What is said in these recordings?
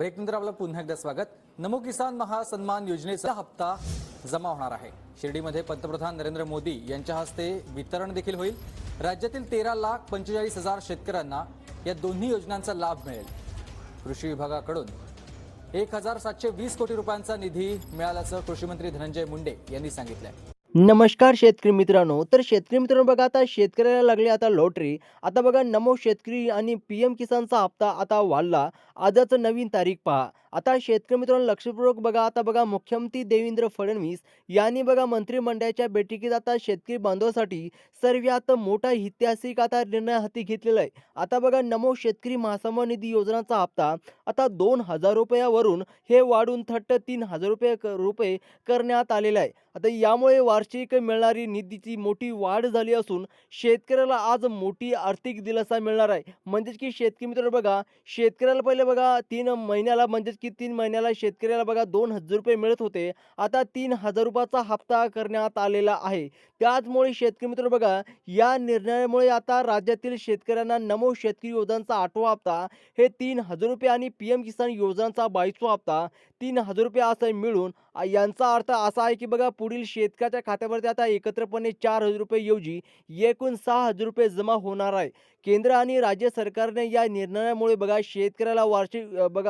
Break नंतर आपलं पुन्हा एकदा स्वागत। नमो किसान महासन्मान योजनेचा हप्ता जमा होणार आहे। शिर्डीमध्ये पंतप्रधान नरेंद्र मोदी यांच्या हस्ते वितरण देखील होईल। राज्यातील 13,45,000 शेतकऱ्यांना या दोन्ही योजनांचा लाभ मिळेल। कृषी विभागाकडून 1,720 कोटी रुपयांचा निधी मिळाल्याचं कृषी मंत्री धनंजय मुंडे यांनी सांगितलंय। नमस्कार शेतकरी मित्रांनो। तर शेतकरी मित्रांनो बघा, आता शेतकऱ्याला लागली आता लॉटरी। आता बघा, नमो शेतकरी आणि पीएम किसानचा हप्ता आता वाढला। आजच नवीन तारीख पहा। आता शेतकरी मित्रांनो लक्षपूर्वक बघा, आता बघा मुख्यमंत्री देवेंद्र फडणवीस यांनी बघा मंत्रिमंडळाच्या बैठकीत आता शेतकरी बांधवांसाठी सर्वात मोठा ऐतिहासिक आता निर्णय हाती घेतलेला आहे। आता बघा, नमो शेतकरी महासन्मान निधी योजनाचा हप्ता आता 2,000 रुपयावरून हे वाढून थट्ट 3,000 रुपये करण्यात आलेला आहे। आता यामुळे वार्षिक मिळणारी निधीची मोठी वाढ झाली असून शेतकऱ्याला आज मोठी आर्थिक दिलासा मिळणार आहे। म्हणजेच की शेतकरी मित्रांनो बघा, शेतकऱ्याला पहिले बघा 3 महिन्याला म्हणजेच की 3 महिन्याला शेतकऱ्याला बघा 2,000 रुपये मिळत होते। आता 3,000 रुपयाचा हप्ता करण्यात आलेला आहे। त्याचमुळे शेतकरी मित्रांनो बघा, या निर्णयामुळे आता राज्यातील शेतकऱ्यांना नमो शेतकरी योजनांचा 8वा हप्ता हे 3,000 रुपये आणि पीएम किसान योजनांचा 22वा हप्ता 3,000 रुपये असं मिळून यांचा अर्थ असा आहे की बघा, पुढील शेतकऱ्याच्या खात्यावरती आता एकत्रपणे 4,000 रुपये ऐवजी एकूण 6,000 रुपये जमा होणार आहे। केंद्र आणि राज्य सरकारने या निर्णयामुळे बघा शेतकऱ्याला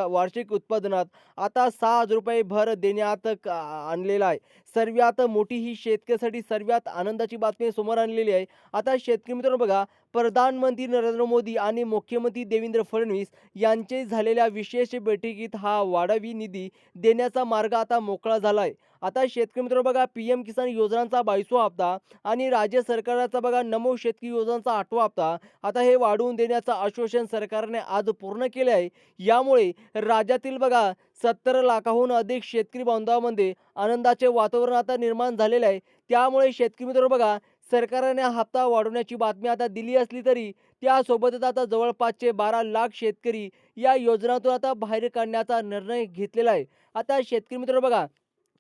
वार्षिक उत्पादनात आता 6,000 रुपये भर देण्यात आणलेला आहे। सर्वात मोठी ही शेतकऱ्यासाठी सर्वात आनंदाची बातमी समोर आणलेली आहे। आता शेतकरी मित्रांनो बघा, प्रधानमंत्री नरेंद्र मोदी आणि मुख्यमंत्री देवेंद्र फडणवीस यांचे झालेल्या विशेष बैठकीत हा वाढीव निधी देण्याचा मार्ग आता मोकळा झाला आहे। आता शेतकरी मित्रांनो बघा, पीएम किसान योजनांचा 22वा हप्ता आणि राज्य सरकारचा बघा नमो शेतकरी योजनांचा 8वा हप्ता आता हे वाढवून देण्याचं आश्वासन सरकारने आज पूर्ण केले आहे। यामुळे राज्यातील बघा 70 लाखाहून अधिक शेतकरी बांधवांमध्ये आनंदाचे वातावरण आता निर्माण झालेले आहे। त्यामुळे शेतकरी मित्रांनो बघा, सरकारने हप्ता वाढवण्याची बातमी आता दिली असली तरी त्यासोबतच आता जवळपासचे 12 लाख शेतकरी या योजनातून आता बाहेर काढण्याचा निर्णय घेतलेला आहे। आता शेतकरी मित्रांनो बघा,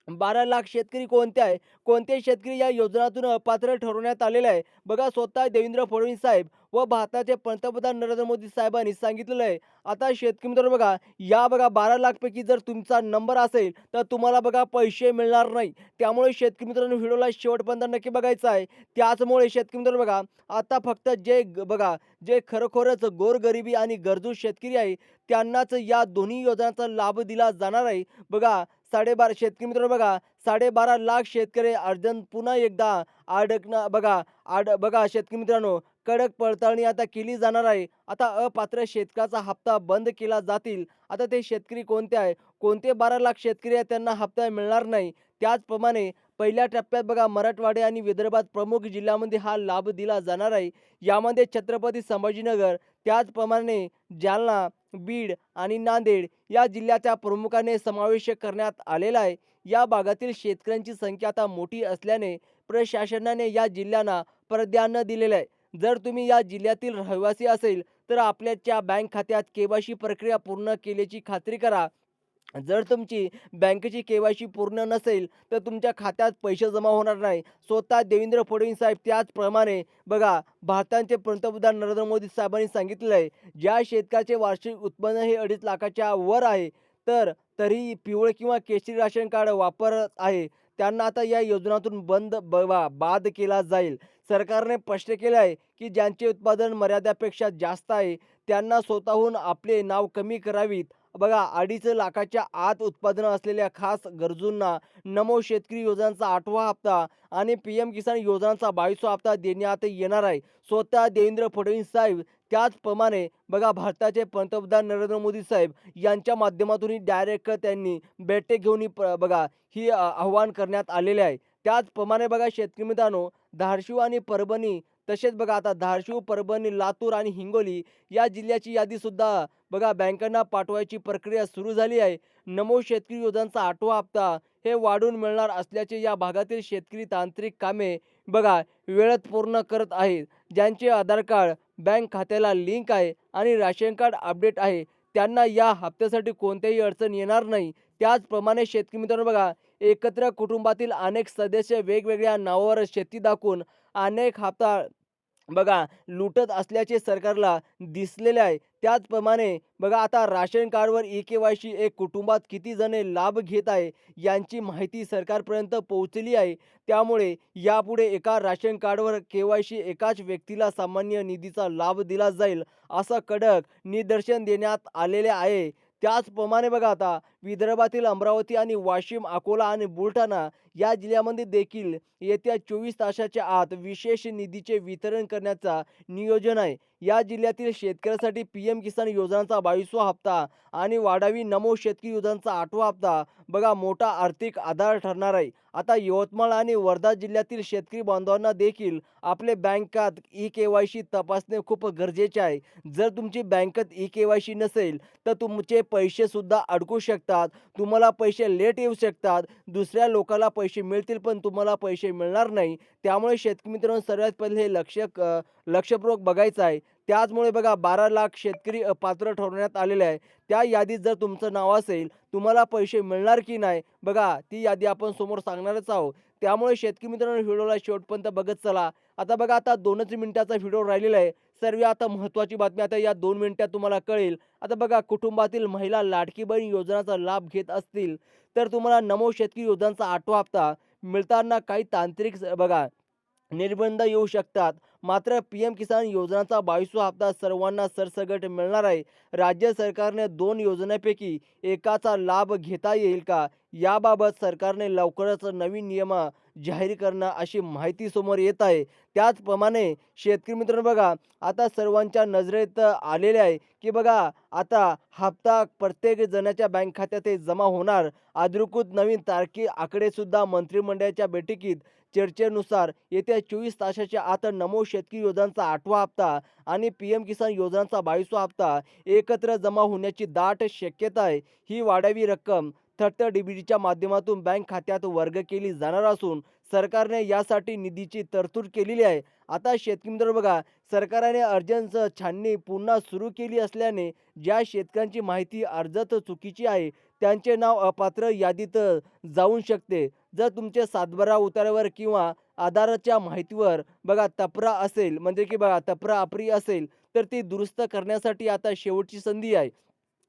12 लाख शेतकरी कोणते आहे? कोणते शेतकरी या योजनातून अपात्र ठरवण्यात आलेले आहे? बघा, स्वतः देवेंद्र फडणवीस साहेब व भारताचे पंतप्रधान नरेंद्र मोदी साहेबांनी सांगितलेलं आहे। आता शेतकरी मित्रांनो बघा, या बघा 12 लाख पैकी जर तुमचा नंबर असेल तर तुम्हाला बघा पैसे मिळणार नाही। त्यामुळे शेतकरी मित्रांनो व्हिडिओला शेवटपर्यंत नक्की बघायचा आहे। त्याचमुळे शेतकरी मित्रांनो बघा, आता फक्त जे खरोखरच गोरगरिबी आणि गरजू शेतकरी आहे त्यांनाच या दोन्ही योजनांचा लाभ दिला जाणार आहे। बघा, 12.5 शेतकरी मित्रांनो बघा, 12.5 लाख शेतकरी अर्जन पुन्हा एकदा अडकणं बघा शेतकरी मित्रांनो, कडक पडताळणी आता केली जाणार आहे। आता अपात्र शेतकऱ्याचा हप्ता बंद केला जातील। आता ते शेतकरी कोणते आहे? कोणते 12 लाख शेतकरी आहेत त्यांना हप्ता मिळणार नाही? त्याचप्रमाणे पहिल्या टप्प्यात बघा मराठवाडा आणि विदर्भात प्रमुख जिल्ह्यामध्ये हा लाभ दिला जाणार आहे। यामध्ये छत्रपती संभाजीनगर, त्याचप्रमाणे जालना, बीड आणि नांदेड या जिल्ह्याच्या प्रमुखाने समावेश करण्यात आलेला आहे। या भागातील शेतकऱ्यांची संख्या आता मोठी असल्याने प्रशासनाने या जिल्ह्यांना प्राधान्य दिलेलं आहे। जर तुम्ही या जिल्ह्यातील रहिवासी असेल तर आपल्याच्या बँक खात्यात केवायसी प्रक्रिया पूर्ण केल्याची खात्री करा। जर तुमची बँकेची केवायसी पूर्ण नसेल तर तुमच्या खात्यात पैसे जमा होणार नाही। स्वतः देवेंद्र फडणवीस साहेब त्याचप्रमाणे बघा भारताचे पंतप्रधान नरेंद्र मोदी साहेबांनी सांगितलेलं आहे, ज्या शेतकऱ्याचे वार्षिक उत्पन्न हे 2.5 लाखाच्या वर आहे तर तरी पिवळे किंवा केशरी राशन कार्ड वापरत आहे त्यांना आता या योजनातून बाद केला जाईल। सरकारने स्पष्ट केले आहे की ज्यांचे उत्पादन मर्यादेपेक्षा जास्त आहे त्यांना स्वतःहून आपले नाव कमी करावीत। बघा, 2.5 लाखाच्या आत उत्पादन असलेल्या खास गरजूंना नमो शेतकरी योजनांचा 8वा हप्ता आणि पीएम किसान योजनांचा 22वा हप्ता देण्यात येणार आहे। स्वतः देवेंद्र फडणवीस साहेब त्याचप्रमाणे बघा भारताचे पंतप्रधान नरेंद्र मोदी साहेब यांच्या माध्यमातून डायरेक्ट त्यांनी बैठक घेऊन ही आव्हान करण्यात आलेले आहे। त्याचप्रमाणे बघा शेतकरी मित्रांनो, धाराशिव आणि परभणी तसेच बघा आता धाराशिव, परभणी, लातूर आणि हिंगोली या जिल्ह्याची यादी सुद्धा बघा बँकांना पाठवायची प्रक्रिया सुरू झाली आहे। नमो शेतकरी योजनांचा 8वा हप्ता हे वाढून मिळणार असल्याचे या भागातील शेतकरी तांत्रिक कामे बघा वेळेत पूर्ण करत आहेत। ज्यांचे आधार कार्ड बँक खात्याला लिंक आहे आणि राशन कार्ड अपडेट आहे त्यांना या हप्त्यासाठी कोणत्याही अडचण येणार नाही। त्याचप्रमाणे शेतकरी मित्रांनो बघा, एकत्र कुटुंबातील अनेक सदस्य वेगवेगळ्या नावावर शेती दाखवून अनेक हप्ता बघा लुटत असल्याचे सरकारला दिसलेले आहे. त्याचप्रमाणे बघा आता राशन कार्डवर ई-के-वाय-सी एक कुटुंबात किती जणे लाभ घेत आहे यांची माहिती सरकारपर्यंत पोहोचली आहे. त्यामुळे यापुढे एका राशन कार्डवर के-वाय-सी एकाच व्यक्तीला सामान्य निधीचा लाभ दिला जाईल असं कडक निदर्शन देण्यात आलेले आहे. त्याचप्रमाणे बघा आता विदर्भातील अमरावती आणि वाशिम, अकोला आणि बुलढाणा या जिल्ह्यामध्ये देखील येत्या 24 तासाच्या आत विशेष निधीचे वितरण करण्याचा नियोजन आहे. या जिल्ह्यातील शेतकऱ्यासाठी पी-एम किसान योजनाचा 22वा हप्ता आणि वाढावी नमो शेतकरी योजनाचा 8वा हप्ता बघा मोठा आर्थिक आधार ठरणार आहे. आता यवतमाळ आणि वर्धा जिल्ह्यातील शेतकरी बांधवांना देखील आपले बँकात ई-के-वाय-सी तपासणे खूप गरजेचे आहे. जर तुमची बँकेत ई-के-वाय-सी नसेल तर तुमचे पैसेसुद्धा अडकू शकतात. तुम्हाला पैसे लेट येऊ शकतात. दुसऱ्या लोकाला पैसे मिळतील पण तुम्हाला पैसे मिळणार नाही. त्यामुळे शेतकरी मित्रांनो सर्वात पहिले हे लक्षपूर्वक बघायचं आहे. त्याचमुळे बघा 12 लाख शेतकरी अपात्र ठरवण्यात आलेले आहे. त्या यादीत जर तुमचं नाव असेल, तुम्हाला पैसे मिळणार की नाही बघा ती यादी आपण समोर सांगणारच आहोत. त्यामुळे शेतकरी मित्रांनो व्हिडिओला शेवटपर्यंत बघत चला. आता बघा आता 2च मिनिटाचा व्हिडिओ राहिलेला आहे. सर्व आता महत्त्वाची बातमी आता या 2 मिनिटात तुम्हाला कळेल. आता बघा कुटुंबातील महिला लाडकी बहीण योजनेचा लाभ घेत असतील, तर तुम्हाला नमो शेतकरी योजनांचा 8वा हप्ता मिळताना काही तांत्रिक बघा निर्बंध येऊ शकतात. मात्र पी-एम किसान योजनाचा 22वा हप्ता सर्वांना सरसकट मिळणार आहे. राज्य सरकारने 2 योजनेपैकी एकाचा लाभ घेता येईल का? याबाबत सरकारने लवकरच नवीन नियम जाहीर करणं अशी माहिती समोर येत आहे. त्याचप्रमाणे शेतकरी मित्रांनो बघा आता सर्वांच्या नजरेत आलेले आहे, की बघा आता हप्ता प्रत्येक जणाच्या बँक खात्यात हे जमा होणार. अधिकृत नवीन तारखे आकडेसुद्धा मंत्रिमंडळाच्या बैठकीत चर्चेनुसार येत्या 24 तासाच्या आत नमो शेतकरी योजनांचा 8वा हप्ता आणि पी-एम किसान योजनांचा 22वा हप्ता एकत्र जमा होण्याची दाट शक्यता आहे. ही वाढीव रक्कम थर्ड डीबीटीच्या माध्यमातून बँक खात्यात वर्ग केली जाणार असून सरकारने यासाठी निधीची तरतूद केलेली आहे. आता शेतकरी मित्रांनो बघा सरकारने अर्जांची छाननी पुन्हा सुरू केली असल्याने ज्या शेतकऱ्यांची माहिती अर्जात चुकीची आहे त्यांचे नाव अपात्र यादीत जाऊ शकते. जर तुमचे सातबारा उतार्यावर किंवा आधाराच्या माहितीवर बघा तपरा असेल म्हणजे की बघा तपरा-अपरी असेल तर ती दुरुस्त करण्यासाठी आता शेवटची संधी आहे.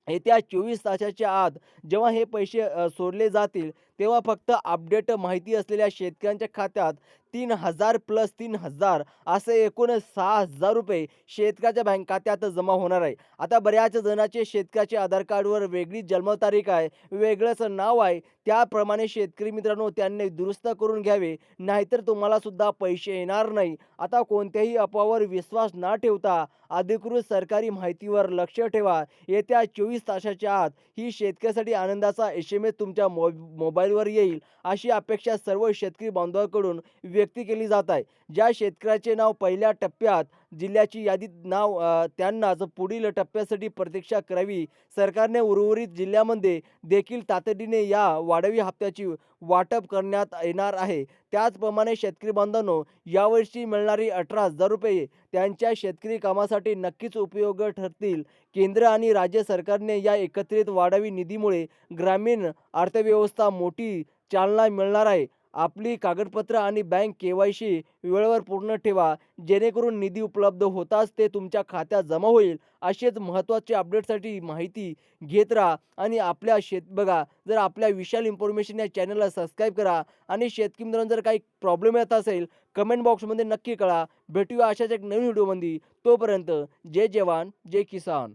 येत्या 24 तासाच्या आत जेव्हा हे पैसे सोडले जातील तेव्हा फक्त अपडेट माहिती असलेल्या शेतकऱ्यांच्या खात्यात 3,000 प्लस 3,000 असे एकूण 6,000 रुपये शेतकऱ्याच्या बँक खात्यात जमा होणार आहे. आता बऱ्याच जणांचे शेतकऱ्याचे आधार कार्डवर वेगळी जन्मतारीख आहे, वेगळंच नाव आहे. त्याप्रमाणे शेतकरी मित्रांनो त्यांनी दुरुस्त करून घ्यावे, नाहीतर तुम्हाला सुद्धा पैसे येणार नाही. आता कोणत्याही अफवावर विश्वास न ठेवता अधिकृत सरकारी माहितीवर लक्ष ठेवा. येत्या 24 तासाच्या आत ही शेतकऱ्यासाठी आनंदाचा एस-एम-एस तुमच्या मोबाईलवर येईल अशी अपेक्षा सर्व शेतकरी बांधवांकडून व्यक्त केली जात आहे. ज्या शेतकऱ्याचे नाव पहिल्या टप्प्यात जिल्ह्याची यादीत नाव त्यांनाच पुढील टप्प्यासाठी प्रतीक्षा करावी. सरकारने उर्वरित जिल्ह्यामध्ये देखील तातडीने या वाढीव हप्त्याची वाटप करण्यात येणार आहे. त्याचप्रमाणे शेतकरी बांधवांनो यावर्षी मिळणारी 18,000 रुपये त्यांच्या शेतकरी कामासाठी नक्कीच उपयोगी ठरतील. केंद्र आणि राज्य सरकारने या एकत्रित वाढीव निधीमुळे ग्रामीण अर्थव्यवस्था मोठी चालना मिळणार आहे. आपली कागदपत्र आणि बँक के-वाय-सी वेळेवर पूर्ण ठेवा, जेणेकरून निधी उपलब्ध होताच ते तुमच्या खात्यात जमा होईल. असेच महत्त्वाचे अपडेटसाठी माहिती घेत राहा आणि आपल्या बघा जर आपल्या विशाल इन्फॉर्मेशन या चॅनलला सबस्क्राईब करा आणि शेतकरी मित्रांनो जर काही प्रॉब्लेम येत असेल कमेंट बॉक्समध्ये नक्की कळवा. भेटूया अशाच एक नवीन व्हिडिओमध्ये. तोपर्यंत जय जवान जय किसान.